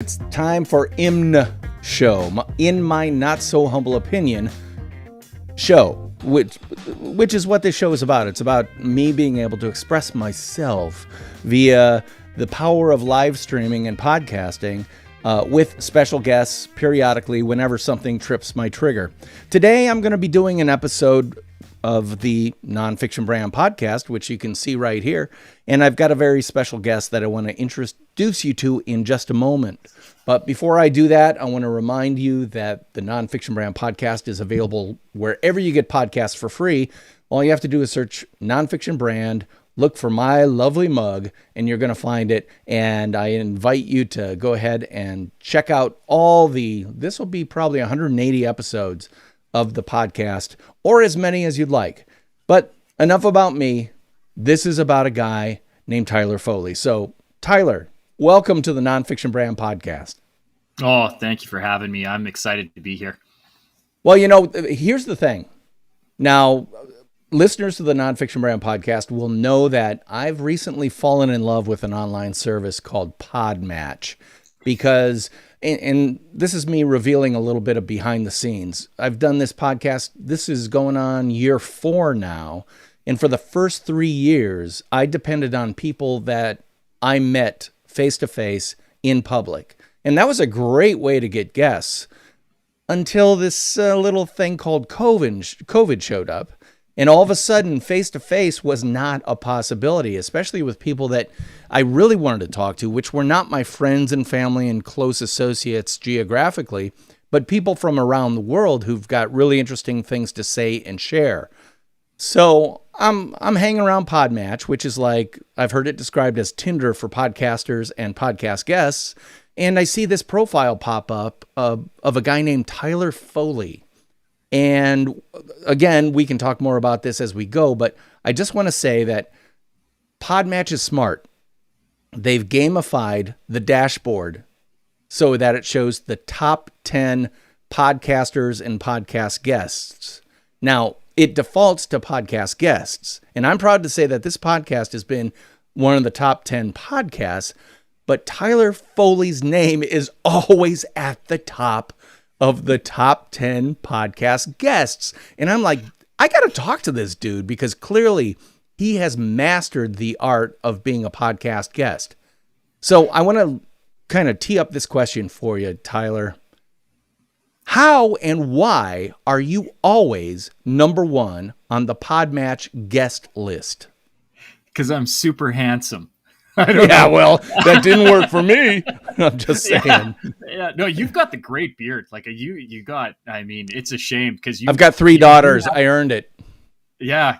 It's time for IMNSHOW, in my not so humble opinion, show, which is what this show is about. It's about me being able to express myself via the power of live streaming and podcasting with special guests periodically whenever something trips my trigger. Today, I'm going to be doing an episode of the NONFICTION BRAND podcast, which you can see right here. And I've got a very special guest that I want to introduce you to in just a moment. But before I do that, I want to remind you that the NONFICTION BRAND podcast is available wherever you get podcasts for free. All you have to do is search NONFICTION BRAND, look for my lovely mug, and you're going to find it. And I invite you to go ahead and check out this will be probably 180 episodes of the podcast, or as many as you'd like. But enough about me. This is about a guy named Tyler Foley. So, Tyler, welcome to the NONFICTION BRAND podcast. Oh, thank you for having me. I'm excited to be here. Well, here's the thing. Now, listeners to the NONFICTION BRAND podcast will know that I've recently fallen in love with an online service called Podmatch because, and this is me revealing a little bit of behind the scenes. I've done this podcast. This is going on year 4 now. And for the first 3 years, I depended on people that I met face-to-face in public. And that was a great way to get guests until this little thing called COVID showed up. And all of a sudden, face-to-face was not a possibility, especially with people that I really wanted to talk to, which were not my friends and family and close associates geographically, but people from around the world who've got really interesting things to say and share. So I'm hanging around Podmatch, which is like, I've heard it described as Tinder for podcasters and podcast guests. And I see this profile pop up of a guy named Tyler Foley. And again, we can talk more about this as we go, but I just want to say that Podmatch is smart. They've gamified the dashboard so that it shows the top 10 podcasters and podcast guests. Now, it defaults to podcast guests, and I'm proud to say that this podcast has been one of the top 10 podcasts, but Tyler Foley's name is always at the top of the top 10 podcast guests. And I'm like, I got to talk to this dude because clearly he has mastered the art of being a podcast guest. So I want to kind of tee up this question for you, Tyler. How and why are you always number 1 on the Podmatch guest list? Because I'm super handsome. Well, that didn't work for me. I'm just saying. Yeah. No, you've got the great beard. Like you got. I mean, it's a shame because I've got 3 daughters. I earned it. Yeah.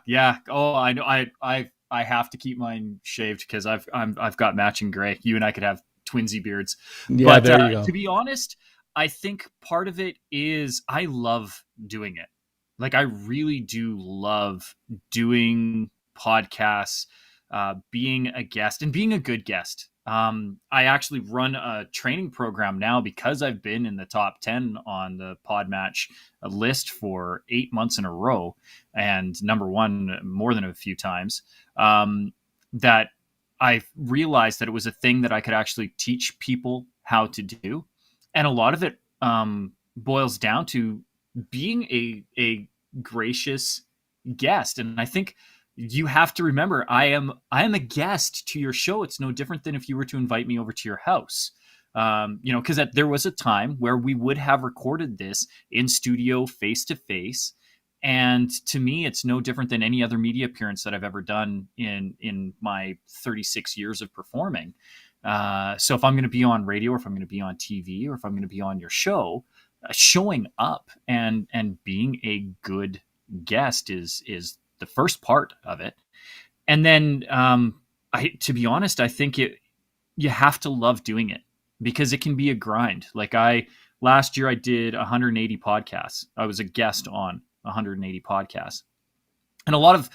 Oh, I know. I have to keep mine shaved because I've got matching gray. You and I could have twinsy beards. Yeah, but there you go. To be honest, I think part of it is I love doing it. Like I really do love doing podcasts. Being a guest and being a good guest. I actually run a training program now because I've been in the top 10 on the Podmatch list for 8 months in a row and number 1 more than a few times, that I realized that it was a thing that I could actually teach people how to do. And a lot of it boils down to being a gracious guest. And I think you have to remember, I am a guest to your show. It's no different than if you were to invite me over to your house. Because there was a time where we would have recorded this in studio face to face. And to me, it's no different than any other media appearance that I've ever done in my 36 years of performing. So if I'm going to be on radio, or if I'm going to be on TV, or if I'm going to be on your show, showing up and being a good guest is the first part of it. And then, to be honest, I think you have to love doing it because it can be a grind. Like last year I did 180 podcasts. I was a guest on 180 podcasts. And a lot of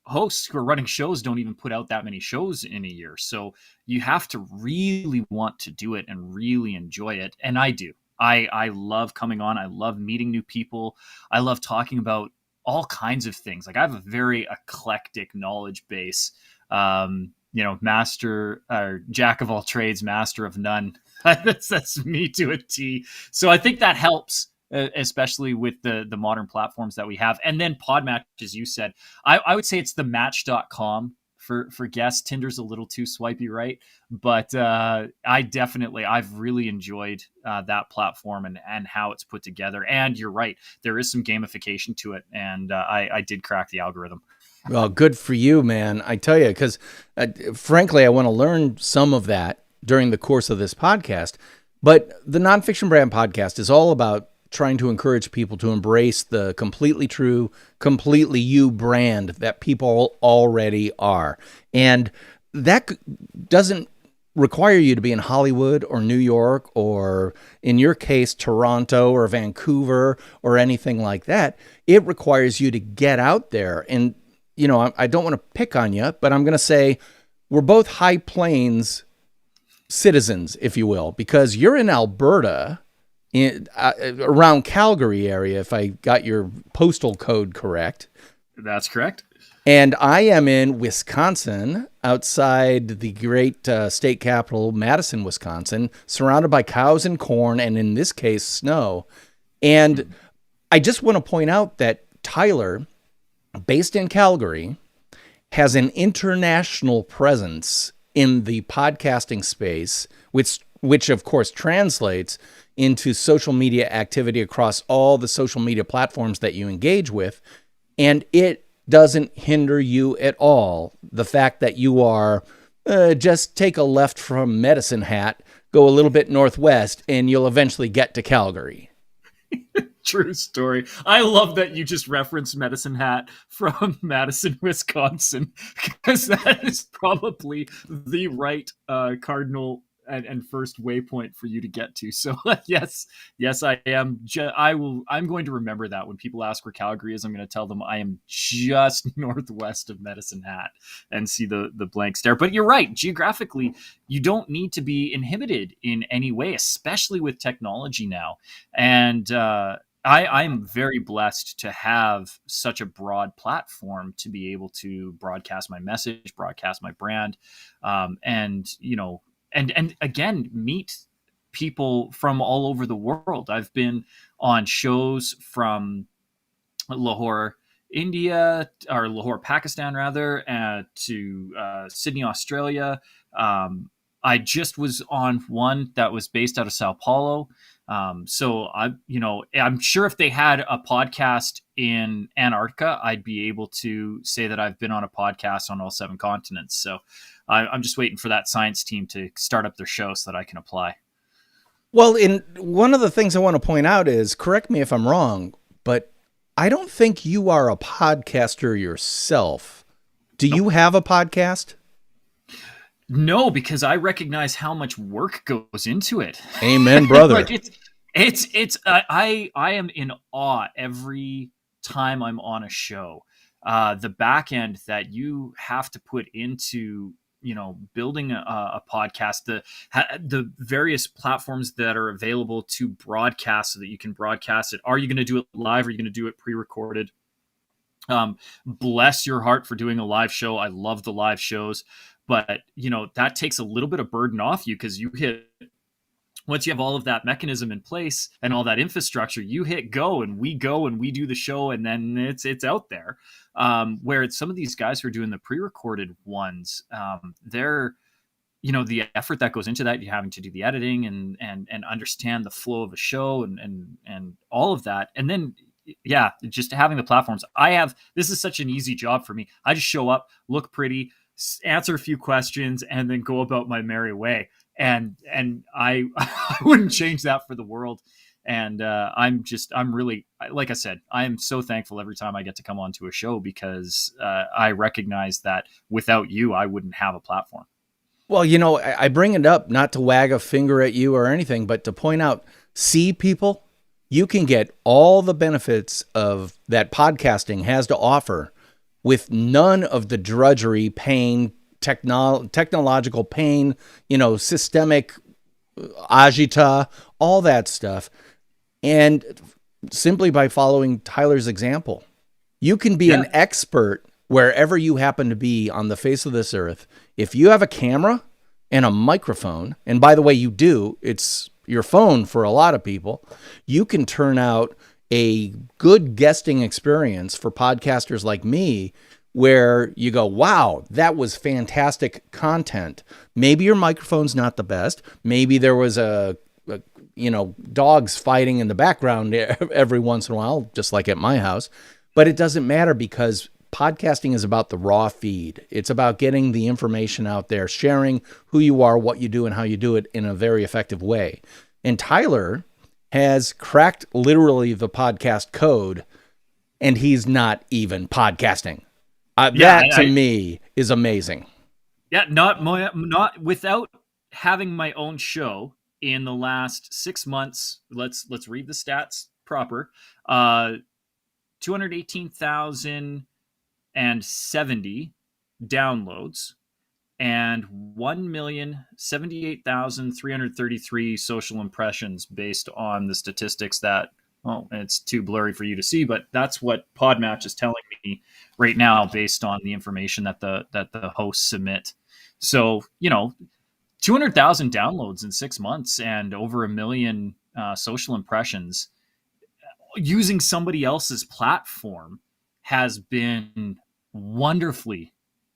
hosts who are running shows don't even put out that many shows in a year. So you have to really want to do it and really enjoy it. And I do. I love coming on. I love meeting new people. I love talking about all kinds of things. Like I have a very eclectic knowledge base, master or jack of all trades, master of none. That's me to a T. So I think that helps, especially with the modern platforms that we have. And then Podmatch, as you said, I would say it's the Match.com for guests. Tinder's a little too swipey, right? But I've really enjoyed that platform and how it's put together. And you're right, there is some gamification to it, and I did crack the algorithm. Well, good for you, man. I tell you, because frankly, I want to learn some of that during the course of this podcast. But the Nonfiction Brand podcast is all about trying to encourage people to embrace the completely true, completely you brand that people already are. And that doesn't require you to be in Hollywood or New York or, in your case, Toronto or Vancouver or anything like that. It requires you to get out there. And, you know, I don't want to pick on you, but I'm going to say we're both High Plains citizens, if you will, because you're in Alberta, around Calgary area, if I got your postal code correct. That's correct. And I am in Wisconsin, outside the great state capital, Madison, Wisconsin, surrounded by cows and corn, and in this case, snow. And I just want to point out that Tyler, based in Calgary, has an international presence in the podcasting space, which of course translates into social media activity across all the social media platforms that you engage with. And it doesn't hinder you at all. The fact that you are just take a left from Medicine Hat, go a little bit northwest, and you'll eventually get to Calgary. True story. I love that you just referenced Medicine Hat from Madison, Wisconsin, because that is probably the right cardinal and first waypoint for you to get to. So yes, I am. I'm going to remember that when people ask where Calgary is. I'm going to tell them I am just northwest of Medicine Hat and see the blank stare. But you're right. Geographically, you don't need to be inhibited in any way, especially with technology now. And I'm very blessed to have such a broad platform to be able to broadcast my message, broadcast my brand, and again, meet people from all over the world. I've been on shows from Lahore, India, or Lahore, Pakistan, rather, to Sydney, Australia. I just was on one that was based out of Sao Paulo. So I'm sure if they had a podcast in Antarctica, I'd be able to say that I've been on a podcast on all 7 continents. So I'm just waiting for that science team to start up their show so that I can apply. Well, one of the things I want to point out is, correct me if I'm wrong, but I don't think you are a podcaster yourself. Do you have a podcast? No, because I recognize how much work goes into it. Amen, brother. I am in awe every time I'm on a show. The back end that you have to put into, building a podcast, the various platforms that are available to broadcast so that you can broadcast it. Are you going to do it live? Are you going to do it pre-recorded? Bless your heart for doing a live show. I love the live shows. But, that takes a little bit of burden off you, because once you have all of that mechanism in place and all that infrastructure, you hit go and we do the show, and then it's out there. Where it's some of these guys who are doing the pre-recorded ones, they're, the effort that goes into that, you're having to do the editing and understand the flow of a show and all of that. And then, yeah, just having the platforms. This is such an easy job for me. I just show up, look pretty, answer a few questions, and then go about my merry way. And I wouldn't change that for the world. And I'm really, like I said, I am so thankful every time I get to come onto a show, because I recognize that without you, I wouldn't have a platform. Well, I bring it up not to wag a finger at you or anything, but to point out, see, people, you can get all the benefits of that podcasting has to offer with none of the drudgery, pain, technological pain, systemic agita, all that stuff. And simply by following Tyler's example, you can be an expert wherever you happen to be on the face of this earth. If you have a camera, and a microphone, and by the way, you do, it's your phone for a lot of people, you can turn out a good guesting experience for podcasters like me where you go, wow, that was fantastic content. Maybe your microphone's not the best. Maybe there was dogs fighting in the background every once in a while, just like at my house. But it doesn't matter because podcasting is about the raw feed. It's about getting the information out there, sharing who you are, what you do, and how you do it in a very effective way. And Tyler has cracked literally the podcast code, and he's not even podcasting. To me is amazing. Yeah, not without having my own show in the last 6 months. Let's read the stats proper. 218,070 downloads and 1,078,333 social impressions based on the statistics that, well, it's too blurry for you to see, but that's what Podmatch is telling me right now based on the information that the hosts submit. So, 200,000 downloads in 6 months and over 1 million social impressions using somebody else's platform has been wonderfully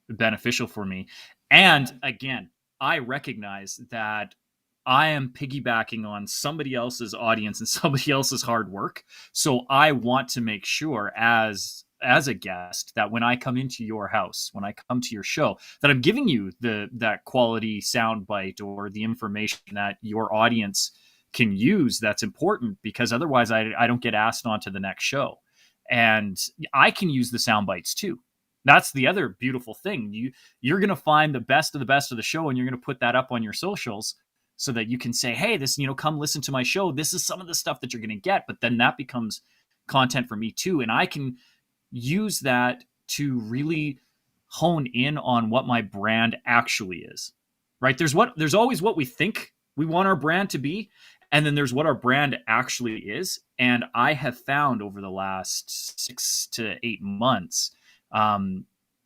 beneficial for me. And again, I recognize that I am piggybacking on somebody else's audience and somebody else's hard work. So I want to make sure as a guest that when I come into your house, when I come to your show, that I'm giving you that quality soundbite or the information that your audience can use that's important, because otherwise I don't get asked on to the next show. And I can use the sound bites too. That's the other beautiful thing. You're going to find the best of the show, and you're going to put that up on your socials so that you can say, hey, this, come listen to my show. This is some of the stuff that you're going to get. But then that becomes content for me too. And I can use that to really hone in on what my brand actually is, right? There's always what we think we want our brand to be. And then there's what our brand actually is. And I have found over the last 6 to 8 months,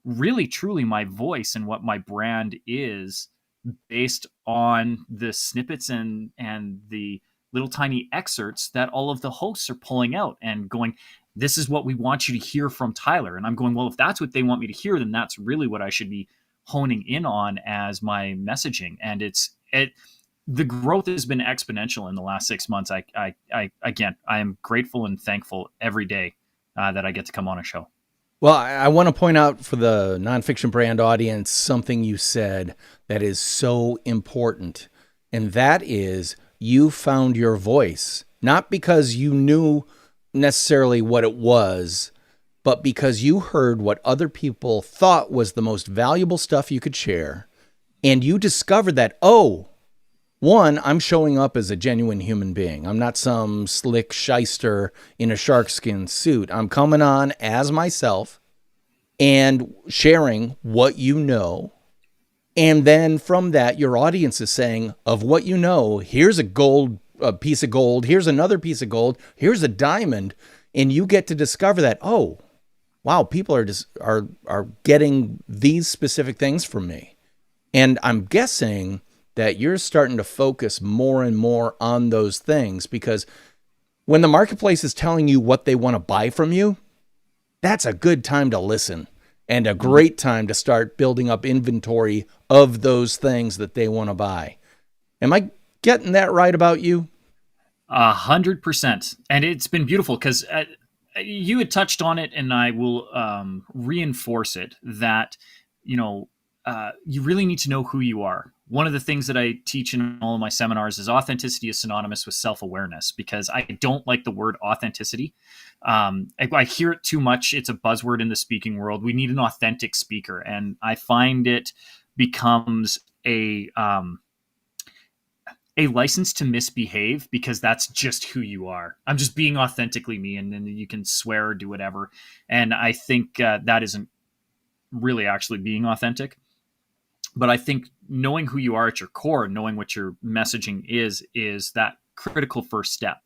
really, truly my voice and what my brand is based on the snippets and the little tiny excerpts that all of the hosts are pulling out and going, this is what we want you to hear from Tyler. And I'm going, well, if that's what they want me to hear, then that's really what I should be honing in on as my messaging. And the growth has been exponential in the last 6 months. I am grateful and thankful every day that I get to come on a show. Well, I want to point out for the Nonfiction Brand audience something you said that is so important, and that is you found your voice, not because you knew necessarily what it was, but because you heard what other people thought was the most valuable stuff you could share, and you discovered that, one, I'm showing up as a genuine human being. I'm not some slick shyster in a sharkskin suit. I'm coming on as myself and sharing what you know. And then from that, your audience is saying, of what you know, here's a piece of gold. Here's another piece of gold. Here's a diamond. And you get to discover that, wow, people are getting these specific things from me. And I'm guessing that you're starting to focus more and more on those things, because when the marketplace is telling you what they want to buy from you, that's a good time to listen and a great time to start building up inventory of those things that they want to buy. Am I getting that right about you? 100%. And it's been beautiful because you had touched on it, and I will reinforce it, that, you really need to know who you are. One of the things that I teach in all of my seminars is authenticity is synonymous with self-awareness, because I don't like the word authenticity. I hear it too much. It's a buzzword in the speaking world. We need an authentic speaker. And I find it becomes a license to misbehave, because that's just who you are. I'm just being authentically me, and then you can swear or do whatever. And I think that isn't really actually being authentic. But I think knowing who you are at your core, knowing what your messaging is that critical first step,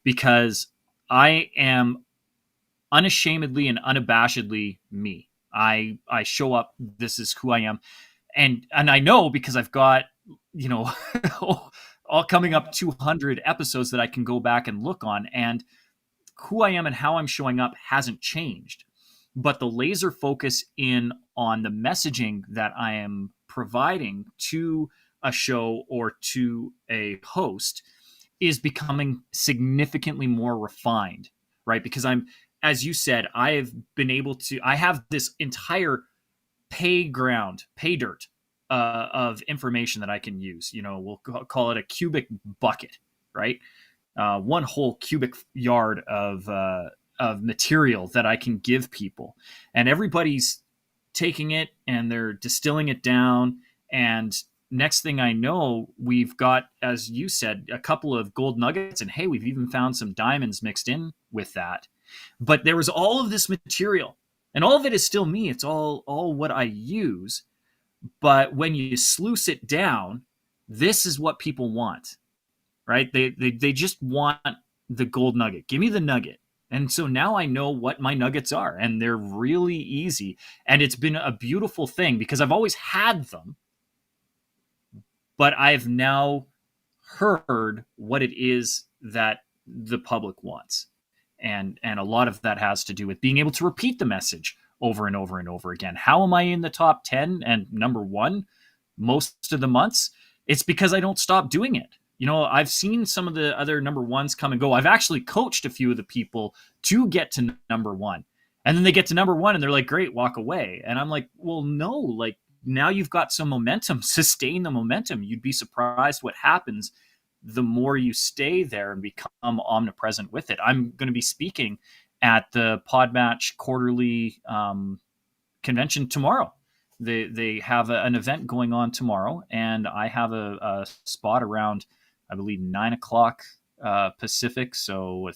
because I am unashamedly and unabashedly me. I show up. This is who I am. And I know, because I've got you know, all coming up 200 episodes that I can go back and look on. And who I am and how I'm showing up hasn't changed. But the laser focus in on the messaging that I am providing to a show or to a host is becoming significantly more refined, right? Because as you said, I have this entire pay dirt of information that I can use. We'll call it a cubic bucket, right? One whole cubic yard of material that I can give people, and everybody's taking it and they're distilling it down. And next thing I know, we've got, as you said, a couple of gold nuggets, and hey, we've even found some diamonds mixed in with that. But there was all of this material, and all of it is still me. It's all what I use. But when you sluice it down, this is what people want, right? They just want the gold nugget. Give me the nugget. And so now I know what my nuggets are, and they're really easy. And it's been a beautiful thing because I've always had them, but I've now heard what it is that the public wants. And a lot of that has to do with being able to repeat the message over and over and over again. How am I in the top 10 and number 1 most of the months? It's because I don't stop doing it. I've seen some of the other number 1s come and go. I've actually coached a few of the people to get to number 1. And then they get to number 1 and they're like, great, walk away. And I'm like, well, no, like now you've got some momentum, sustain the momentum. You'd be surprised what happens the more you stay there and become omnipresent with it. I'm going to be speaking at the Podmatch quarterly convention tomorrow. They have an event going on tomorrow, and I have a spot around, I believe, 9:00 Pacific. So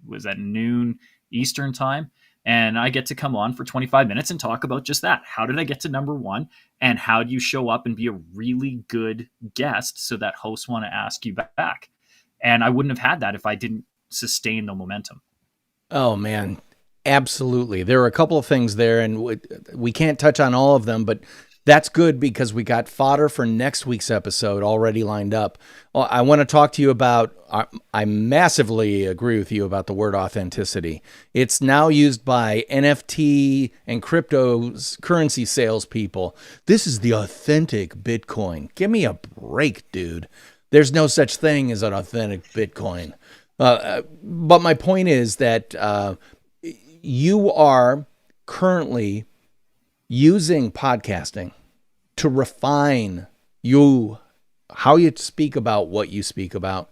was at noon Eastern time. And I get to come on for 25 minutes and talk about just that. How did I get to number 1? And how do you show up and be a really good guest so that hosts want to ask you back? And I wouldn't have had that if I didn't sustain the momentum. Oh, man. Absolutely. There are a couple of things there, and we can't touch on all of them, but that's good because we got fodder for next week's episode already lined up. I want to talk to you about, I massively agree with you about the word authenticity. It's now used by NFT and cryptocurrency salespeople. This is the authentic Bitcoin. Give me a break, dude. There's no such thing as an authentic Bitcoin. But my point is that you are currently using podcasting to refine how you speak about what you speak about,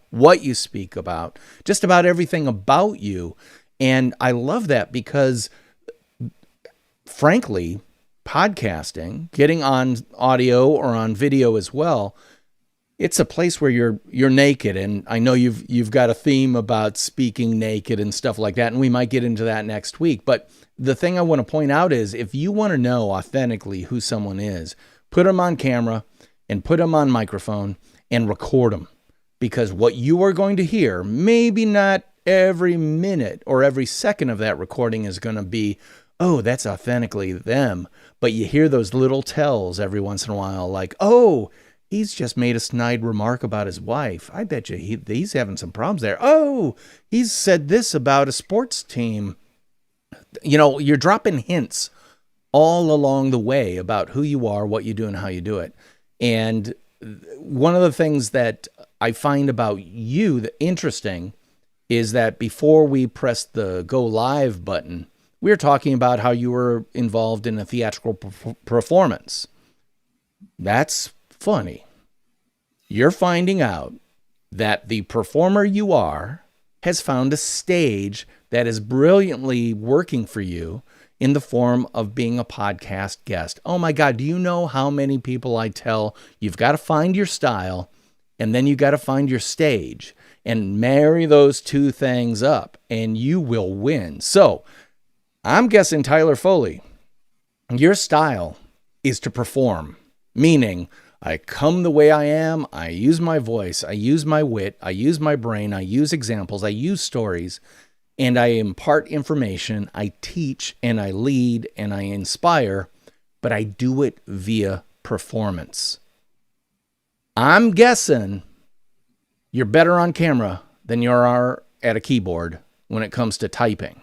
just about everything about you. And I love that because, frankly, podcasting, getting on audio or on video as well, it's a place where you're naked. And I know you've got a theme about speaking naked and stuff like that, and we might get into that next week. But the thing I want to point out is if you want to know authentically who someone is, put them on camera and put them on microphone and record them. Because what you are going to hear, maybe not every minute or every second of that recording is going to be, oh, that's authentically them. But you hear those little tells every once in a while, like, oh, he's just made a snide remark about his wife. I bet you he's having some problems there. Oh, he's said this about a sports team. You're dropping hints all along the way about who you are, what you do, and how you do it. And one of the things that I find about you that interesting is that before we pressed the go live button, we were talking about how you were involved in a theatrical performance. That's funny. You're finding out that the performer you are has found a stage that is brilliantly working for you in the form of being a podcast guest. Oh my God, do you know how many people I tell you've got to find your style and then you got to find your stage and marry those two things up and you will win. So I'm guessing Tyler Foley, your style is to perform, meaning I come the way I am, I use my voice, I use my wit, I use my brain, I use examples, I use stories, and I impart information, I teach, and I lead, and I inspire, but I do it via performance. I'm guessing you're better on camera than you are at a keyboard when it comes to typing.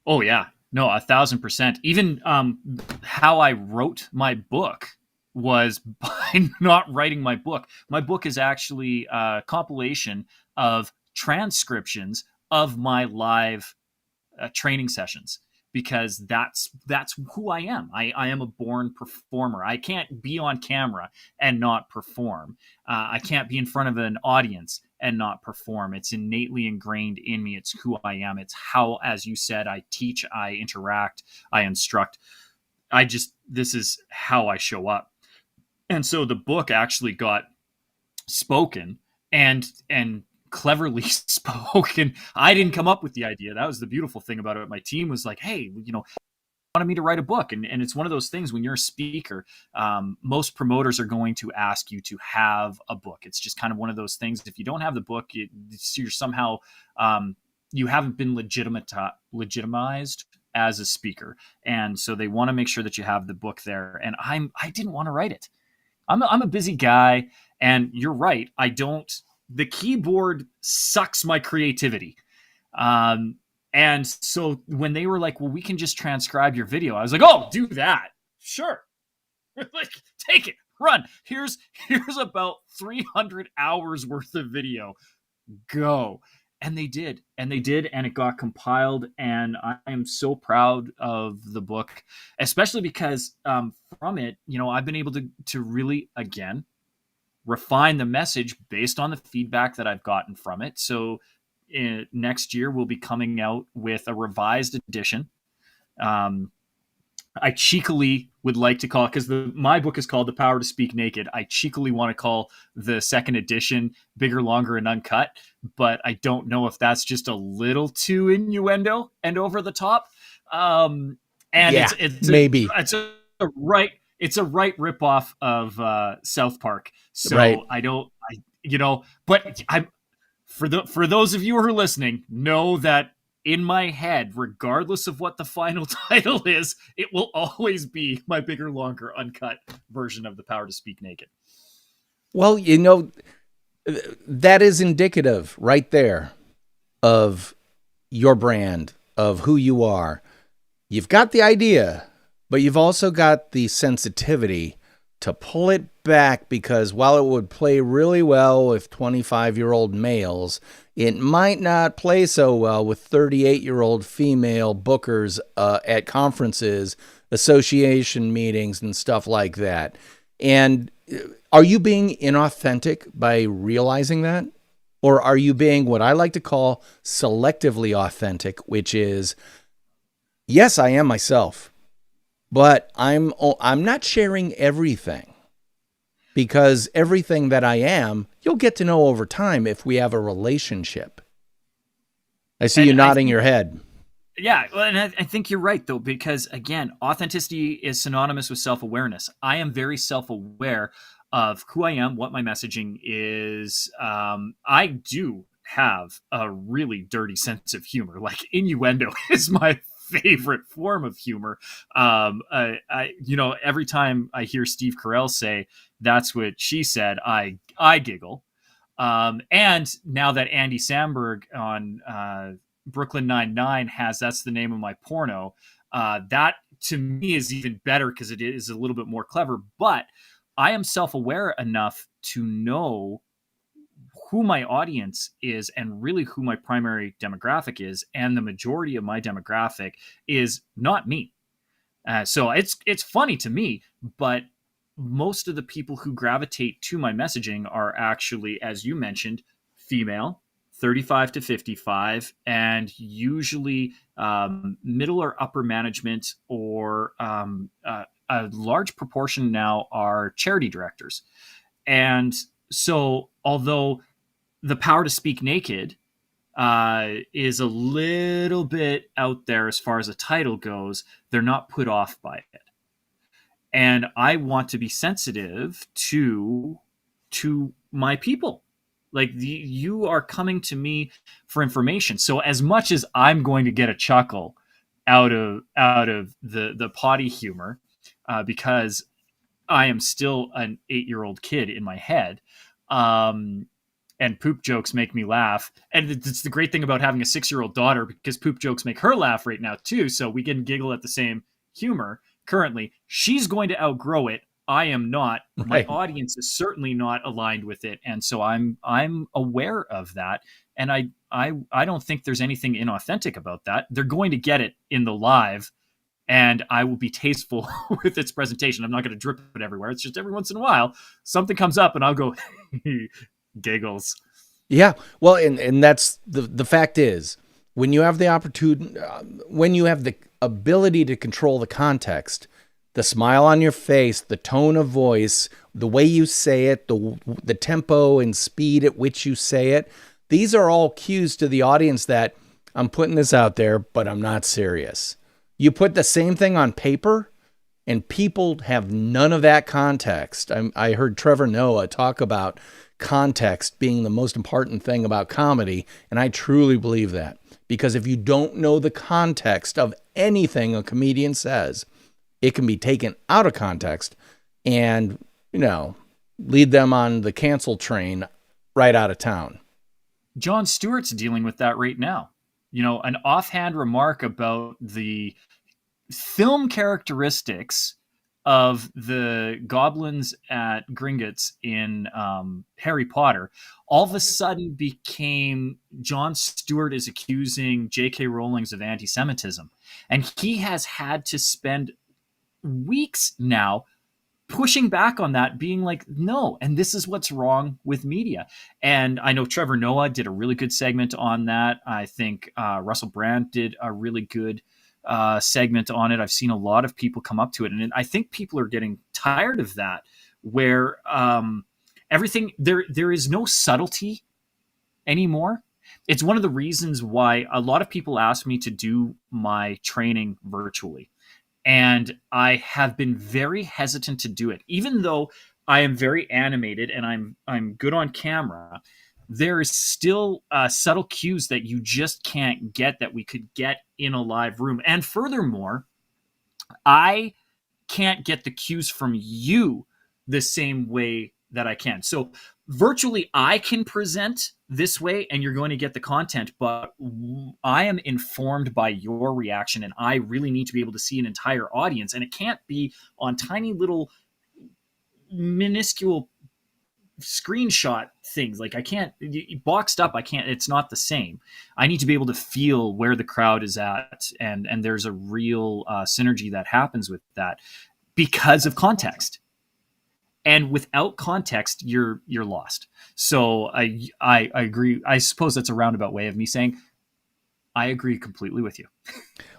Oh yeah, no, 1,000%. Even how I wrote my book was by not writing my book. My book is actually a compilation of transcriptions of my live training sessions, because that's who I am. I am a born performer. I can't be on camera and not perform. I can't be in front of an audience and not perform. It's innately ingrained in me. It's who I am. It's how, as you said, I teach, I interact, I instruct. This is how I show up. And so the book actually got spoken and cleverly spoken. I didn't come up with the idea. That was the beautiful thing about it. My team was like, hey, wanted me to write a book. And it's one of those things when you're a speaker, most promoters are going to ask you to have a book. It's just kind of one of those things. If you don't have the book, you're somehow, you haven't been legitimized as a speaker. And so they want to make sure that you have the book there. And I didn't want to write it. I'm a busy guy, and you're right. The keyboard sucks my creativity. And so when they were like, well, we can just transcribe your video, I was like, oh, do that. Sure. Like, take it, run. Here's about 300 hours worth of video. Go. And they did, and it got compiled, and I am so proud of the book, especially because from it, I've been able to really, again, refine the message based on the feedback that I've gotten from it. So next year we'll be coming out with a revised edition. I cheekily would like to call it, because my book is called The Power to Speak Naked. I cheekily want to call the second edition Bigger, Longer, and Uncut, but I don't know if that's just a little too innuendo and over the top. And yeah, maybe it's a right ripoff of South Park. So right. But for those of you who are listening, know that in my head, regardless of what the final title is, it will always be my Bigger, Longer, Uncut version of The Power to Speak Naked. Well, that is indicative right there of your brand, of who you are. You've got the idea, but you've also got the sensitivity to pull it back, because while it would play really well with 25-year-old males, it might not play so well with 38-year-old female bookers at conferences, association meetings, and stuff like that. And are you being inauthentic by realizing that? Or are you being what I like to call selectively authentic, which is, yes, I am myself, but I'm not sharing everything, because everything that I am, you'll get to know over time if we have a relationship. I see you nodding your head. Yeah, and I think you're right, though, because, again, authenticity is synonymous with self-awareness. I am very self-aware of who I am, what my messaging is. I do have a really dirty sense of humor. Like, innuendo is my favorite form of humor. Every time I hear Steve Carell say, "That's what she said," I giggle. And now that Andy Samberg on Brooklyn Nine-Nine has "That's the Name of My Porno," that to me is even better, because it is a little bit more clever. But I am self-aware enough to know who my audience is, and really who my primary demographic is. And the majority of my demographic is not me. So it's funny to me, but most of the people who gravitate to my messaging are actually, as you mentioned, female, 35 to 55, and usually middle or upper management, or a large proportion now are charity directors. And so, although The Power to Speak Naked is a little bit out there as far as a title goes, they're not put off by it. And I want to be sensitive to my people. Like, you are coming to me for information. So as much as I'm going to get a chuckle out of the potty humor, because I am still an 8-year-old kid in my head. And poop jokes make me laugh. And it's the great thing about having a 6-year-old daughter, because poop jokes make her laugh right now too. So we can giggle at the same humor currently. She's going to outgrow it. I am not. My Right. audience is certainly not aligned with it. And so I'm aware of that. And I don't think there's anything inauthentic about that. They're going to get it in the live, and I will be tasteful with its presentation. I'm not going to drip it everywhere. It's just every once in a while something comes up and I'll go giggles. Yeah. Well, and that's the fact is, when you have the opportunity, when you have the ability to control the context, the smile on your face, the tone of voice, the way you say it, the tempo and speed at which you say it, these are all cues to the audience that I'm putting this out there, but I'm not serious. You put the same thing on paper, and people have none of that context. I heard Trevor Noah talk about context being the most important thing about comedy, and I truly believe that. Because if you don't know the context of anything a comedian says, it can be taken out of context and, lead them on the cancel train right out of town. Jon Stewart's dealing with that right now. An offhand remark about the film characteristics of the goblins at Gringotts in Harry Potter all of a sudden became Jon Stewart is accusing J.K. Rowling's of anti-Semitism. And he has had to spend weeks now pushing back on that, being like, no, and this is what's wrong with media. And I know Trevor Noah did a really good segment on that. I think Russell Brand did a really good segment on it. I've seen a lot of people come up to it, and I think people are getting tired of that, where everything there is no subtlety anymore. It's one of the reasons why a lot of people ask me to do my training virtually, and I have been very hesitant to do it, even though I am very animated and I'm good on camera. There is still subtle cues that you just can't get that we could get in a live room. And furthermore, I can't get the cues from you the same way that I can. So virtually I can present this way and you're going to get the content, but I am informed by your reaction, and I really need to be able to see an entire audience, and it can't be on tiny little minuscule screenshot things. Like I can't boxed up. I can't, it's not the same. I need to be able to feel where the crowd is at. And there's a real synergy that happens with that because of context. And without context, you're lost. So I agree. I suppose that's a roundabout way of me saying I agree completely with you.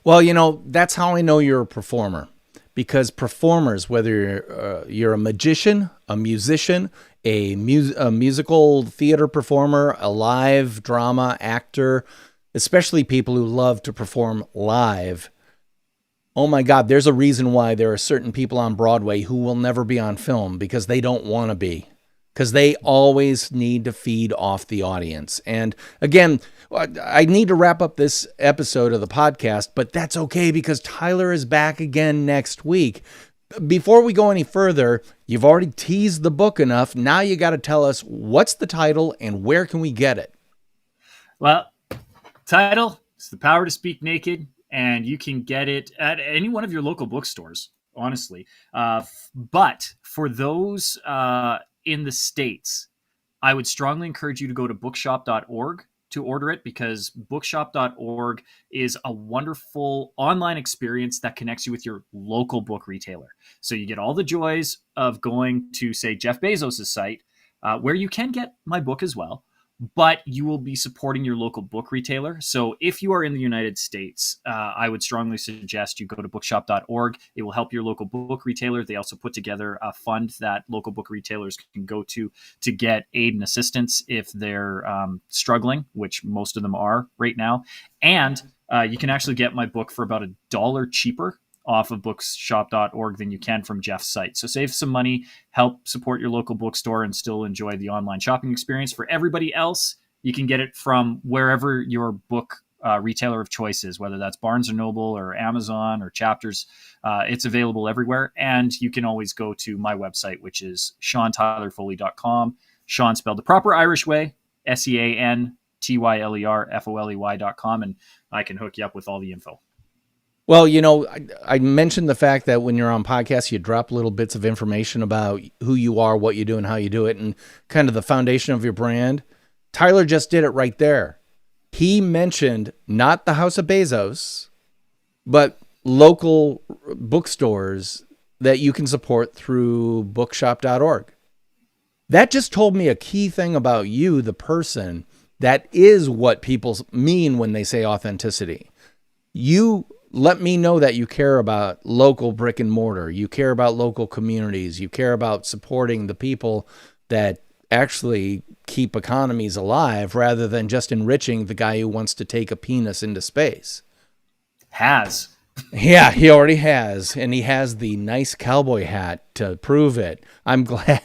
Well, that's how I know you're a performer, because performers, whether you're a magician, a musician, a musical theater performer, a live drama actor, especially people who love to perform live. Oh my God, there's a reason why there are certain people on Broadway who will never be on film, because they don't want to be, because they always need to feed off the audience. And again, I need to wrap up this episode of the podcast, but that's okay because Tyler is back again next week. Before we go any further, you've already teased the book enough. Now you got to tell us what's the title and where can we get it? Well, title is The Power to Speak Naked, and you can get it at any one of your local bookstores, honestly. But for those in the States, I would strongly encourage you to go to bookshop.org to order it, because bookshop.org is a wonderful online experience that connects you with your local book retailer. So you get all the joys of going to, say, Jeff Bezos' site, where you can get my book as well, but you will be supporting your local book retailer. So if you are in the United States, I would strongly suggest you go to bookshop.org. It will help your local book retailer. They also put together a fund that local book retailers can go to get aid and assistance if they're struggling, which most of them are right now. And you can actually get my book for about $1 cheaper off of bookshop.org than you can from Jeff's site. So save some money, help support your local bookstore, and still enjoy the online shopping experience. For everybody else, you can get it from wherever your book retailer of choices, whether that's Barnes & Noble or Amazon or Chapters. It's available everywhere. And you can always go to my website, which is SeanTylerFoley.com. Sean spelled the proper Irish way, SeanTylerFoley.com. And I can hook you up with all the info. Well, I mentioned the fact that when you're on podcasts, you drop little bits of information about who you are, what you do, and how you do it, and kind of the foundation of your brand. Tyler just did it right there. He mentioned not the House of Bezos, but local bookstores that you can support through bookshop.org. That just told me a key thing about you, the person. That is what people mean when they say authenticity. You let me know that you care about local brick and mortar. You care about local communities. You care about supporting the people that actually keep economies alive rather than just enriching the guy who wants to take a penis into space. Yeah, he already has. And he has the nice cowboy hat to prove it. I'm glad.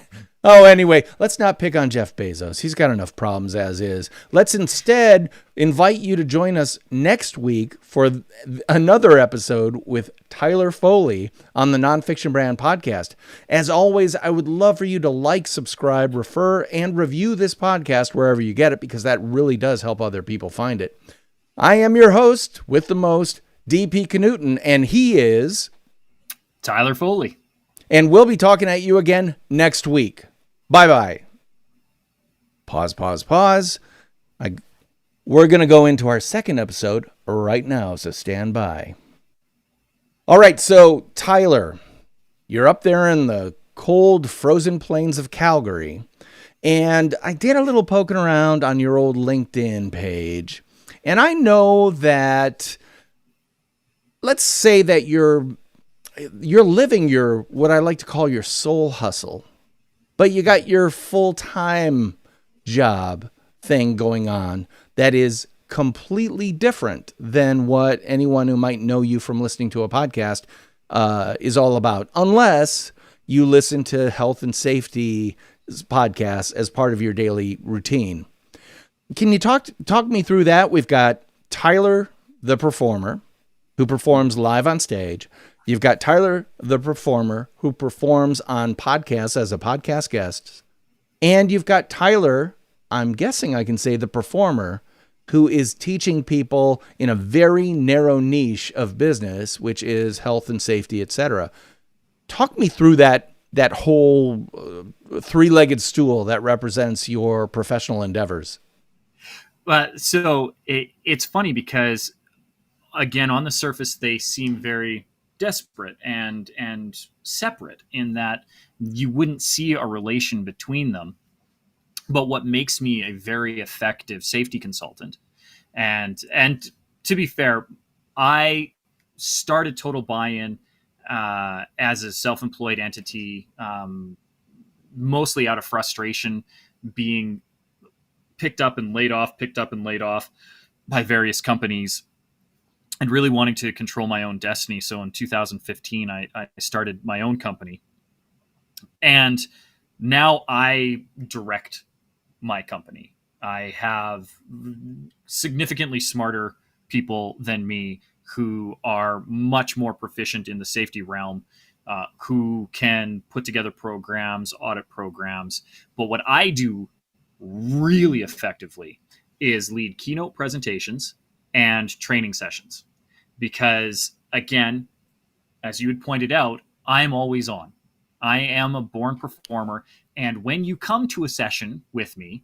Oh, anyway, let's not pick on Jeff Bezos. He's got enough problems as is. Let's instead invite you to join us next week for another episode with Tyler Foley on the Nonfiction Brand podcast. As always, I would love for you to like, subscribe, refer, and review this podcast wherever you get it, because that really does help other people find it. I am your host with the most, DP Knudten, and he is Tyler Foley. And we'll be talking at you again next week. Bye-bye. Pause. We're going to go into our second episode right now, so stand by. All right, so Tyler, you're up there in the cold, frozen plains of Calgary, and I did a little poking around on your old LinkedIn page, and I know that, let's say that you're living your, what I like to call your soul hustle. But you got your full-time job thing going on that is completely different than what anyone who might know you from listening to a podcast is all about, unless you listen to health and safety podcasts as part of your daily routine. Can you talk me through that? We've got Tyler, the performer, who performs live on stage. You've got Tyler, the performer, who performs on podcasts as a podcast guest. And you've got Tyler, I'm guessing I can say the performer, who is teaching people in a very narrow niche of business, which is health and safety, etc. Talk me through that whole three-legged stool that represents your professional endeavors. So it's funny because, again, on the surface, they seem very desperate and separate in that you wouldn't see a relation between them. But what makes me a very effective safety consultant, and to be fair, I started Total Buy-In as a self-employed entity, mostly out of frustration, being picked up and laid off by various companies, and really wanting to control my own destiny. So in 2015, I started my own company. And now I direct my company. I have significantly smarter people than me who are much more proficient in the safety realm, who can put together programs, audit programs. But what I do really effectively is lead keynote presentations and training sessions, because, again, as you had pointed out, I'm always on. I am a born performer. And when you come to a session with me,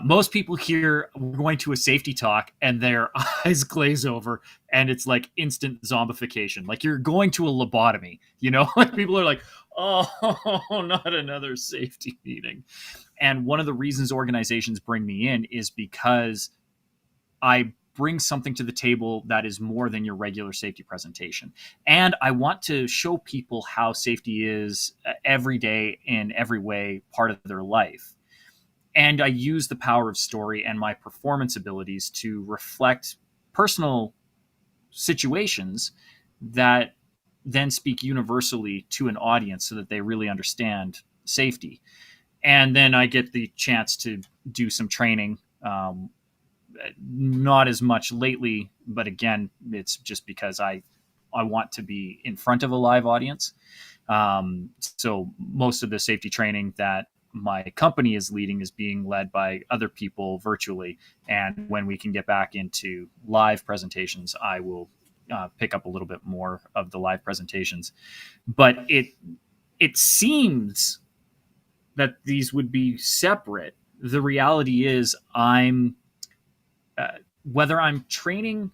most people hear we're going to a safety talk and their eyes glaze over, and it's like instant zombification. Like you're going to a lobotomy, like people are like, oh, not another safety meeting. And one of the reasons organizations bring me in is because I bring something to the table that is more than your regular safety presentation. And I want to show people how safety is every day in every way part of their life. And I use the power of story and my performance abilities to reflect personal situations that then speak universally to an audience so that they really understand safety. And then I get the chance to do some training not as much lately, but again, it's just because I want to be in front of a live audience. So most of the safety training that my company is leading is being led by other people virtually. And when we can get back into live presentations, I will pick up a little bit more of the live presentations. But it seems that these would be separate. The reality is, whether I'm training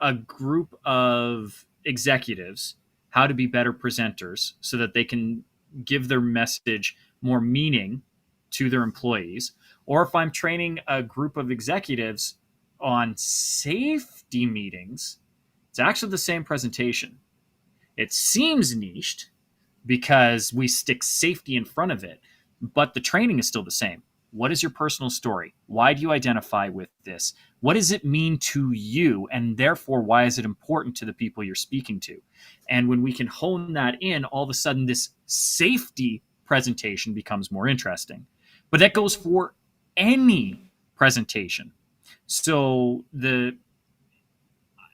a group of executives how to be better presenters so that they can give their message more meaning to their employees, or if I'm training a group of executives on safety meetings, it's actually the same presentation. It seems niched because we stick safety in front of it, but the training is still the same. What is your personal story? Why do you identify with this? What does it mean to you? And therefore, why is it important to the people you're speaking to? And when we can hone that in, all of a sudden, this safety presentation becomes more interesting. But that goes for any presentation. So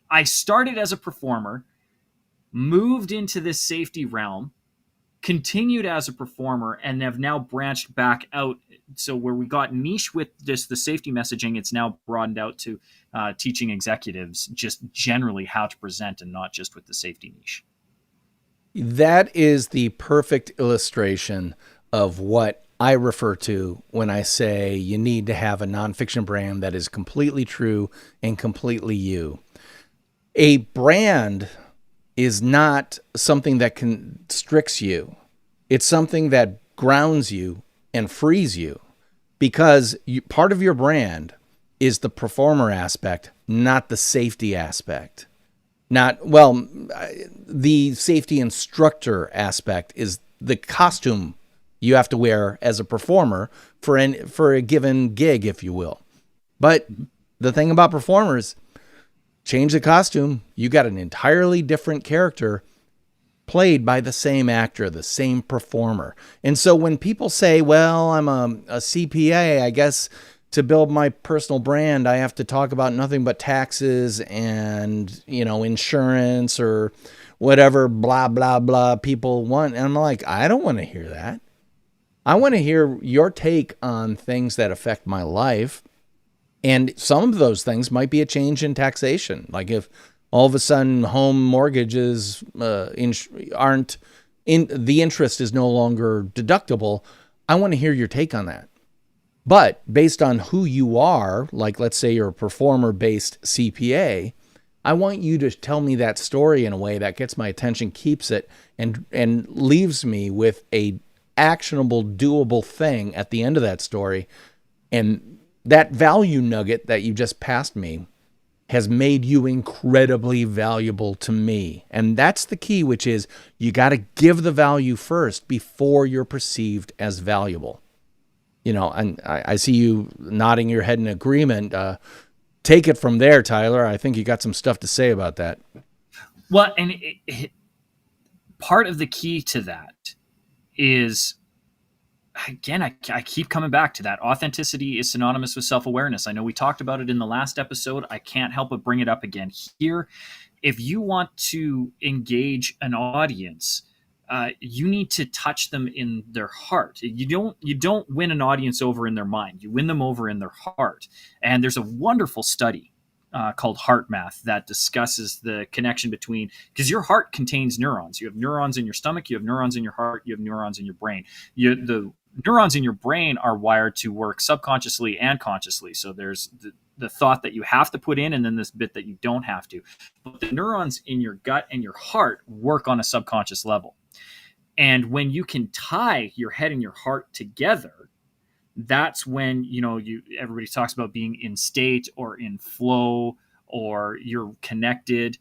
I started as a performer, moved into this safety realm, continued as a performer, and have now branched back out. So where we got niche with just the safety messaging, it's now broadened out to teaching executives just generally how to present, and not just with the safety niche. That is the perfect illustration of what I refer to when I say you need to have a nonfiction brand that is completely true and completely you. A brand is not something that constricts you. It's something that grounds you and frees you, because part of your brand is the performer aspect, not the safety aspect. The safety instructor aspect is the costume you have to wear as a performer for a given gig, if you will. But the thing about performers, change the costume, you got an entirely different character played by the same actor, the same performer. And so when people say, well, I'm a CPA, I guess to build my personal brand, I have to talk about nothing but taxes and, insurance or whatever, blah, blah, blah people want. And I'm like, I don't want to hear that. I want to hear your take on things that affect my life. And some of those things might be a change in taxation. Like if all of a sudden home mortgages the interest is no longer deductible, I want to hear your take on that. But based on who you are, like let's say you're a performer-based CPA, I want you to tell me that story in a way that gets my attention, keeps it, and leaves me with a actionable, doable thing at the end of that story. And that value nugget that you just passed me has made you incredibly valuable to me. And that's the key, which is you got to give the value first before you're perceived as valuable. And I see you nodding your head in agreement. Take it from there, Tyler. I think you got some stuff to say about that. Well, and part of the key to that is, again, I keep coming back to that. Authenticity is synonymous with self-awareness. I know we talked about it in the last episode. I can't help but bring it up again here. If you want to engage an audience, you need to touch them in their heart. You don't win an audience over in their mind. You win them over in their heart. And there's a wonderful study called Heart Math that discusses the connection between, because your heart contains neurons. You have neurons in your stomach, you have neurons in your heart, you have neurons in your brain. The neurons in your brain are wired to work subconsciously and consciously. So there's the thought that you have to put in, and then this bit that you don't have to. But the neurons in your gut and your heart work on a subconscious level. And when you can tie your head and your heart together, that's when, everybody talks about being in state or in flow, or you're connected.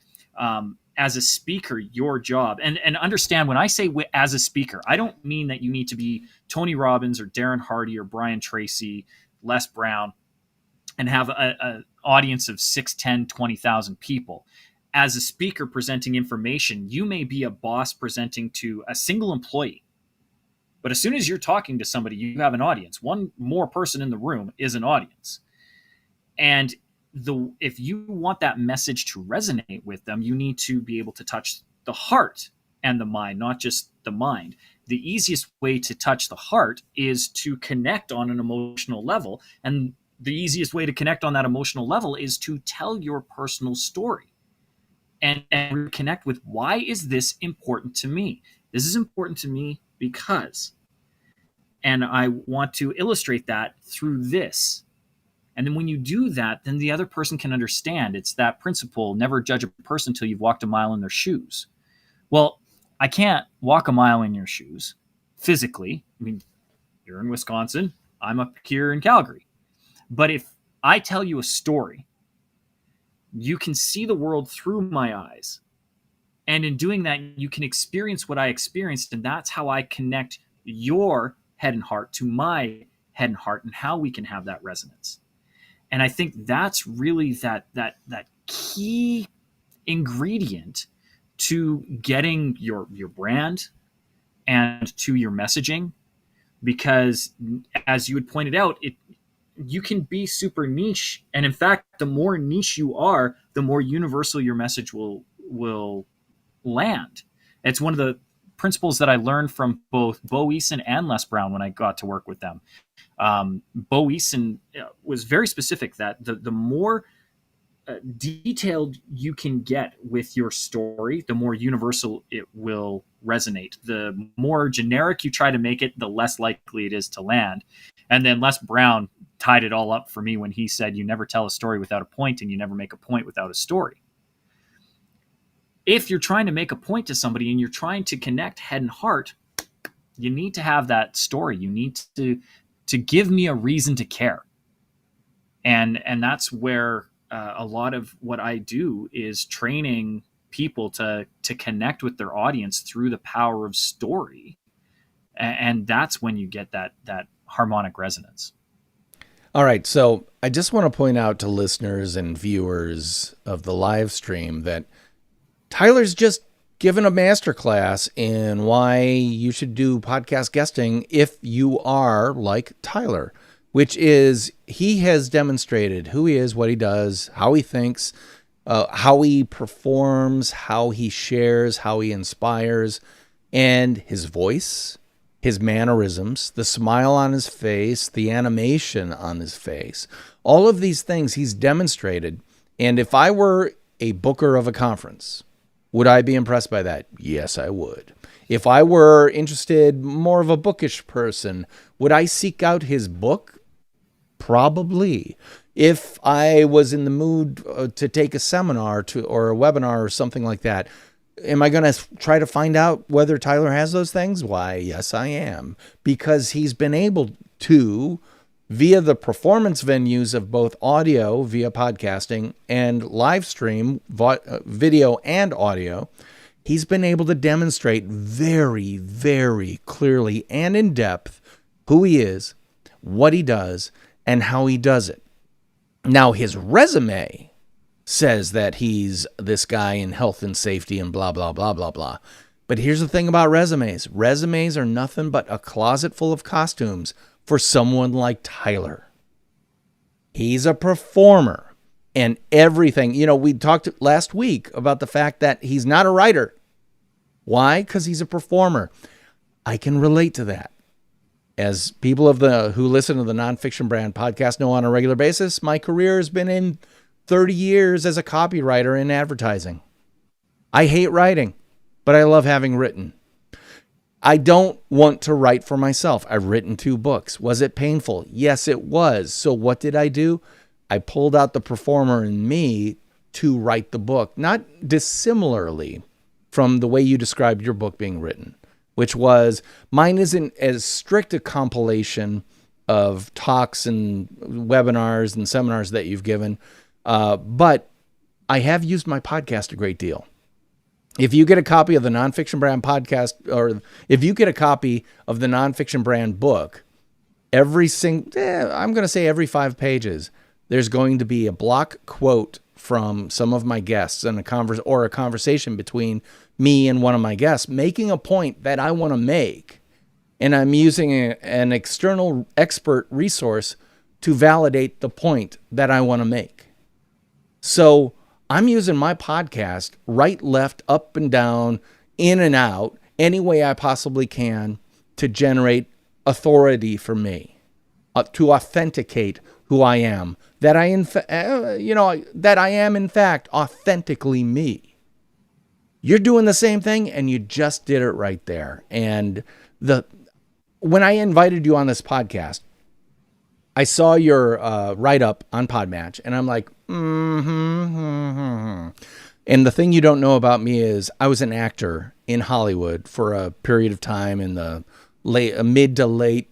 As a speaker, your job, and understand when I say as a speaker, I don't mean that you need to be Tony Robbins or Darren Hardy or Brian Tracy, Les Brown, and have an audience of 6, 10, 20,000 people. As a speaker presenting information, you may be a boss presenting to a single employee. But as soon as you're talking to somebody, you have an audience. One more person in the room is an audience. And if you want that message to resonate with them, you need to be able to touch the heart and the mind, not just the mind. The easiest way to touch the heart is to connect on an emotional level. And the easiest way to connect on that emotional level is to tell your personal story and connect with, why is this important to me? This is important to me because, and I want to illustrate that through this. And then when you do that, then the other person can understand. It's that principle, never judge a person until you've walked a mile in their shoes. Well, I can't walk a mile in your shoes physically. I mean, you're in Wisconsin, I'm up here in Calgary. But if I tell you a story, you can see the world through my eyes. And in doing that, you can experience what I experienced. And that's how I connect your head and heart to my head and heart, and how we can have that resonance. And I think that's really that key ingredient to getting your brand and to your messaging. Because as you had pointed out, you can be super niche. And in fact, the more niche you are, the more universal your message will land. It's one of the principles that I learned from both Bo Eason and Les Brown when I got to work with them. Bo Eason was very specific that the more detailed you can get with your story, the more universal it will resonate. The more generic you try to make it, the less likely it is to land. And then Les Brown tied it all up for me when he said, you never tell a story without a point, and you never make a point without a story. If you're trying to make a point to somebody and you're trying to connect head and heart, you need to have that story. You need to give me a reason to care. And that's where a lot of what I do is training people to connect with their audience through the power of story. And that's when you get that harmonic resonance. All right. So I just want to point out to listeners and viewers of the live stream that Tyler's just given a masterclass in why you should do podcast guesting if you are like Tyler, which is he has demonstrated who he is, what he does, how he thinks, how he performs, how he shares, how he inspires, and his voice, his mannerisms, the smile on his face, the animation on his face. All of these things he's demonstrated. And if I were a booker of a conference, would I be impressed by that? Yes, I would. If I were interested, more of a bookish person, would I seek out his book? Probably. If I was in the mood to take a seminar or a webinar or something like that, am I going to try to find out whether Tyler has those things? Why, yes, I am. Because he's been able to, via the performance venues of both audio via podcasting and live stream, video and audio, he's been able to demonstrate very, very clearly and in depth who he is, what he does, and how he does it. Now, his resume says that he's this guy in health and safety and blah, blah, blah, blah, blah. But here's the thing about resumes. Resumes are nothing but a closet full of costumes for someone like Tyler. He's a performer and everything. You know, we talked last week about the fact that he's not a writer. Why? Because he's a performer. I can relate to that. As people who listen to the Nonfiction Brand podcast know on a regular basis, my career has been in 30 years as a copywriter in advertising. I hate writing, but I love having written. I don't want to write for myself. I've written 2 books. Was it painful? Yes, it was. So what did I do? I pulled out the performer in me to write the book, not dissimilarly from the way you described your book being written, which was, mine isn't as strict a compilation of talks and webinars and seminars that you've given, but I have used my podcast a great deal. If you get a copy of the Nonfiction Brand podcast, or if you get a copy of the Nonfiction Brand book, I'm going to say every 5 pages, there's going to be a block quote from some of my guests and a conversation between me and one of my guests making a point that I want to make. And I'm using an external expert resource to validate the point that I want to make. So I'm using my podcast right, left, up and down, in and out, any way I possibly can to generate authority for me, to authenticate who I am, that I am in fact authentically me. You're doing the same thing, and you just did it right there. And when I invited you on this podcast, I saw your write-up on Podmatch, and I'm like, And the thing you don't know about me is I was an actor in Hollywood for a period of time in the mid to late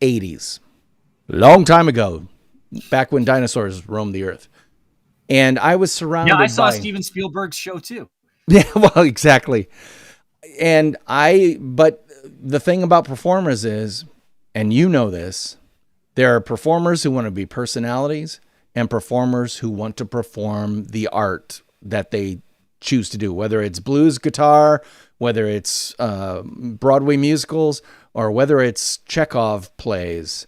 80s. Long time ago, back when dinosaurs roamed the earth. And I was surrounded by... Yeah, I saw Steven Spielberg's show too. Yeah, well, exactly. But the thing about performers is, and you know this, there are performers who want to be personalities and performers who want to perform the art that they choose to do, whether it's blues guitar, whether it's Broadway musicals, or whether it's Chekhov plays.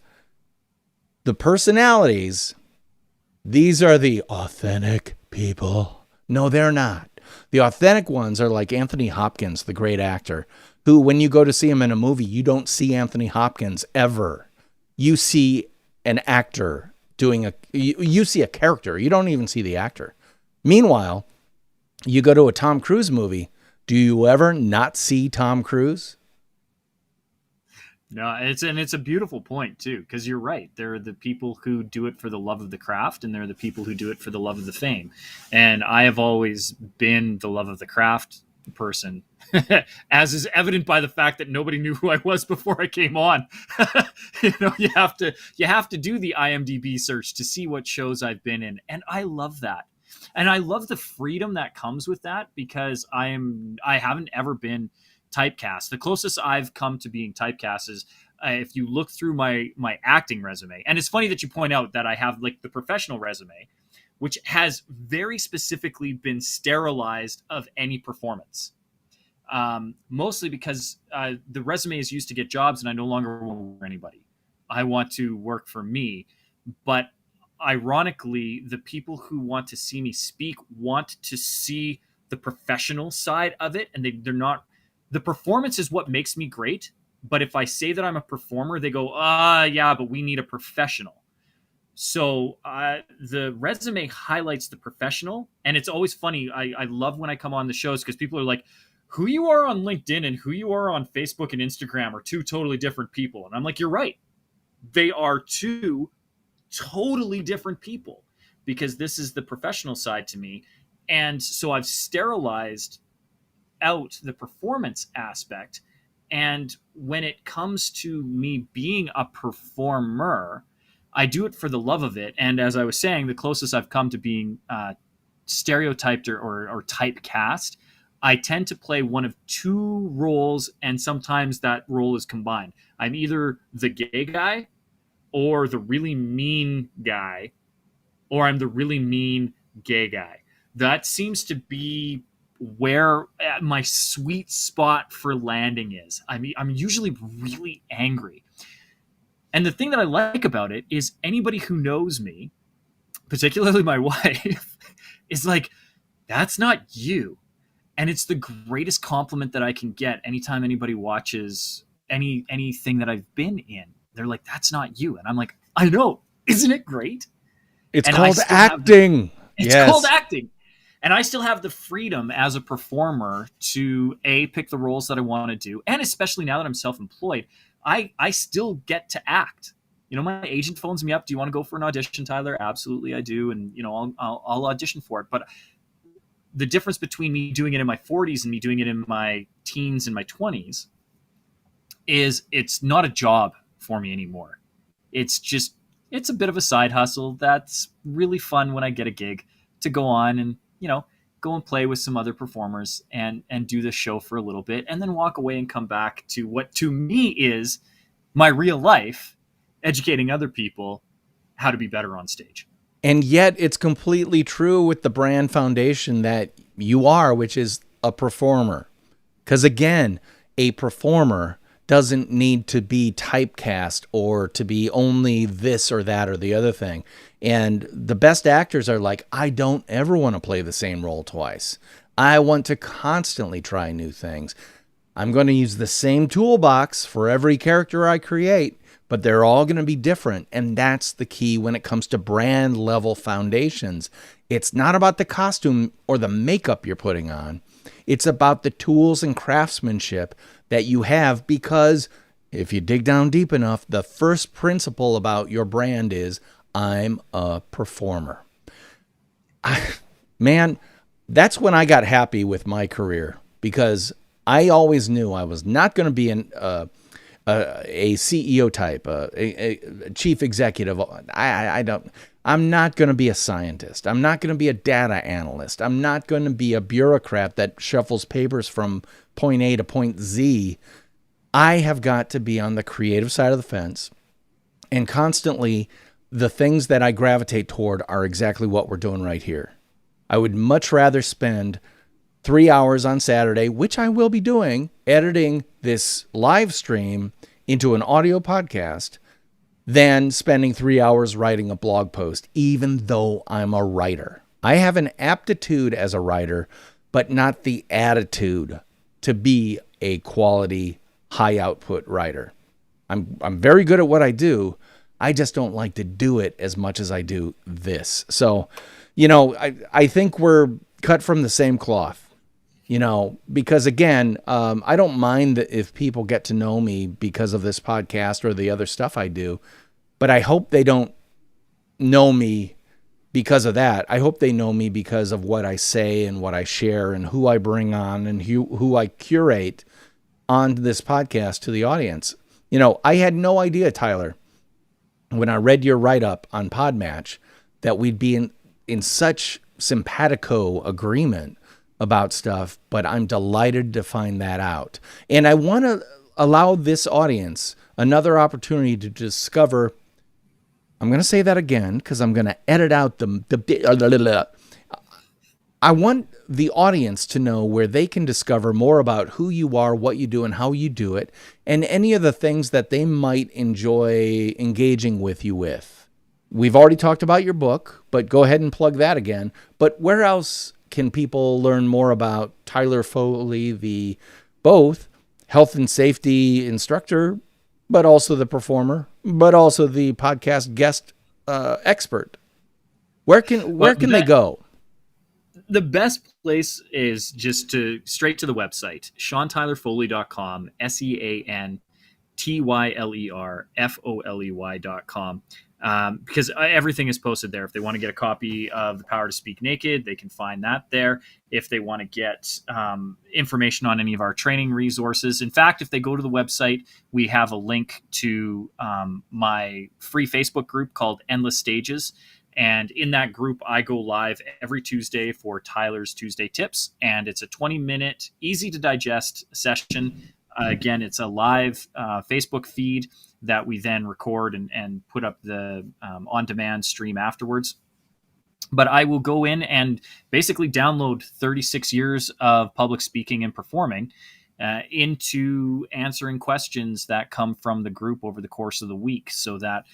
The personalities, these are the authentic people. No, they're not. The authentic ones are like Anthony Hopkins, the great actor, who, when you go to see him in a movie, you don't see Anthony Hopkins ever. You see an actor you see a character. You don't even see the actor. Meanwhile, you go to a Tom Cruise movie. Do you ever not see Tom Cruise? No, it's a beautiful point too, because you're right. There are the people who do it for the love of the craft, and there are the people who do it for the love of the fame. And I have always been the love of the craft person, as is evident by the fact that nobody knew who I was before I came on. You have to do the IMDb search to see what shows I've been in, and I love that. And I love the freedom that comes with that, because I haven't ever been typecast. The closest I've come to being typecast is if you look through my acting resume. And it's funny that you point out that I have like the professional resume, which has very specifically been sterilized of any performance. Mostly because the resume is used to get jobs, and I no longer want to work for anybody. I want to work for me. But ironically, the people who want to see me speak want to see the professional side of it, and they're not. The performance is what makes me great, but if I say that I'm a performer, they go, yeah, but we need a professional. So the resume highlights the professional, and it's always funny. I love when I come on the shows, because people are like, who you are on LinkedIn and who you are on Facebook and Instagram are two totally different people. And I'm like, you're right. They are two totally different people, because this is the professional side to me. And so I've sterilized out the performance aspect. And when it comes to me being a performer, I do it for the love of it. And as I was saying, the closest I've come to being stereotyped or typecast, I tend to play one of two roles, and sometimes that role is combined. I'm either the gay guy or the really mean guy, or I'm the really mean gay guy. That seems to be where my sweet spot for landing is. I mean, I'm usually really angry. And the thing that I like about it is anybody who knows me, particularly my wife, is like, that's not you. And it's the greatest compliment that I can get anytime anybody watches anything that I've been in. They're like, that's not you. And I'm like, I know. Isn't it great? It's called acting. It's called acting. And I still have the freedom as a performer to pick the roles that I want to do. And especially now that I'm self-employed, I still get to act. You know, my agent phones me up. Do you want to go for an audition, Tyler? Absolutely, I do. And, you know, I'll audition for it. But the difference between me doing it in my 40s and me doing it in my teens and my 20s is it's not a job for me anymore. It's a bit of a side hustle that's really fun when I get a gig to go on and, you know, go and play with some other performers and do the show for a little bit, and then walk away and come back to what to me is my real life, educating other people how to be better on stage. And yet it's completely true with the brand foundation that you are, which is a performer. Because again, a performer doesn't need to be typecast or to be only this or that or the other thing. And the best actors are like, I don't ever want to play the same role twice. I want to constantly try new things. I'm going to use the same toolbox for every character I create, but they're all going to be different. And that's the key when it comes to brand level foundations. It's not about the costume or the makeup you're putting on. It's about the tools and craftsmanship that you have, because if you dig down deep enough, the first principle about your brand is, I'm a performer. Man, that's when I got happy with my career, because I always knew I was not going to be a CEO type, a chief executive. I'm not going to be a scientist. I'm not going to be a data analyst. I'm not going to be a bureaucrat that shuffles papers from point A to point Z. I have got to be on the creative side of the fence, and constantly the things that I gravitate toward are exactly what we're doing right here. I would much rather spend 3 hours on Saturday, which I will be doing, editing this live stream into an audio podcast, than spending 3 hours writing a blog post, even though I'm a writer. I have an aptitude as a writer, but not the attitude to be a quality, high output writer. I'm very good at what I do. I just don't like to do it as much as I do this. So, I think we're cut from the same cloth. Because again, I don't mind if people get to know me because of this podcast or the other stuff I do, but I hope they don't know me because of that. I hope they know me because of what I say and what I share and who I bring on and who I curate on this podcast to the audience. I had no idea, Tyler, when I read your write-up on Podmatch, that we'd be in such simpatico agreement about stuff, but I'm delighted to find that out. And I want to allow this audience another opportunity to discover. I'm going to say that again because I'm going to edit out the. I want the audience to know where they can discover more about who you are, what you do, and how you do it, and any of the things that they might enjoy engaging with you with. We've already talked about your book, but go ahead and plug that again. But where else can people learn more about Tyler Foley, the both health and safety instructor, but also the performer, but also the podcast guest expert? Where can they go? The best place is just to straight to the website, SeanTylerFoley.com, SeanTylerFoley.com. Because everything is posted there. If they want to get a copy of The Power to Speak Naked, they can find that there. If they want to get information on any of our training resources. In fact, if they go to the website, we have a link to my free Facebook group called Endless Stages. And in that group, I go live every Tuesday for Tyler's Tuesday Tips. And it's a 20-minute, easy to digest session. Again, it's a live Facebook feed that we then record and put up the on-demand stream afterwards. But I will go in and basically download 36 years of public speaking and performing into answering questions that come from the group over the course of the week, so that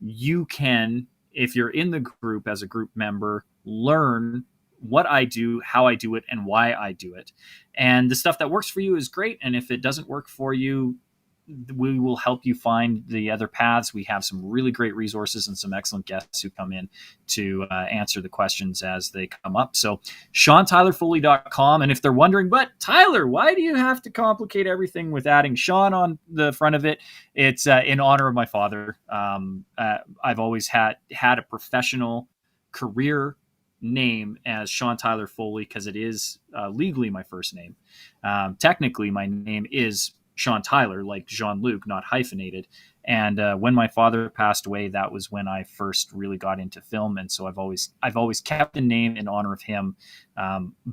you can, if you're in the group as a group member, learn what I do, how I do it, and why I do it. And the stuff that works for you is great. And if it doesn't work for you, we will help you find the other paths. We have some really great resources and some excellent guests who come in to answer the questions as they come up. So SeanTylerFoley.com. And if they're wondering, but Tyler, why do you have to complicate everything with adding Sean on the front of it? It's in honor of my father. I've always had a professional career name as Sean Tyler Foley because it is legally my first name. Technically, my name is Sean Tyler, like Jean-Luc, not hyphenated. And when my father passed away, that was when I first really got into film. And so I've always kept the name in honor of him.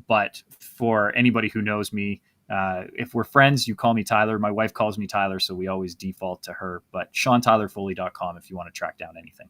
But for anybody who knows me, if we're friends, you call me Tyler. My wife calls me Tyler, so we always default to her. But SeanTylerFoley.com if you want to track down anything.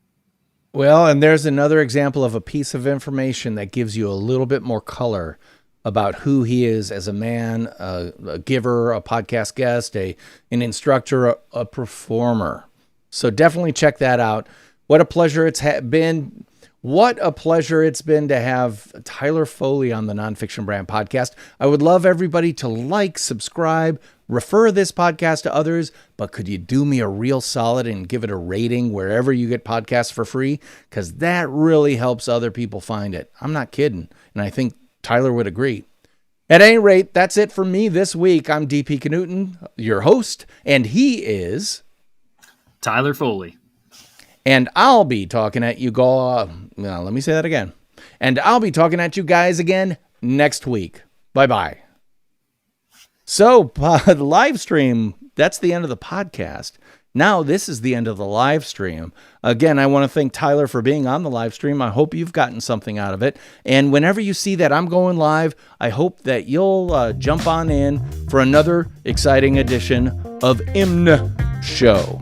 Well, and there's another example of a piece of information that gives you a little bit more color about who he is as a man, a giver, a podcast guest, an instructor, a performer. So definitely check that out. What a pleasure it's been. What a pleasure it's been to have Tyler Foley on the Nonfiction Brand podcast. I would love everybody to like, subscribe, refer this podcast to others, but could you do me a real solid and give it a rating wherever you get podcasts for free? Because that really helps other people find it. I'm not kidding, and I think Tyler would agree. At any rate, that's it for me this week. I'm DP Knudten, your host, and he is Tyler Foley. And I'll be talking at you let me say that again. And I'll be talking at you guys again next week. Bye-bye. So, the live stream, that's the end of the podcast. Now, this is the end of the live stream. Again, I want to thank Tyler for being on the live stream. I hope you've gotten something out of it. And whenever you see that I'm going live, I hope that you'll jump on in for another exciting edition of IMNSHOW.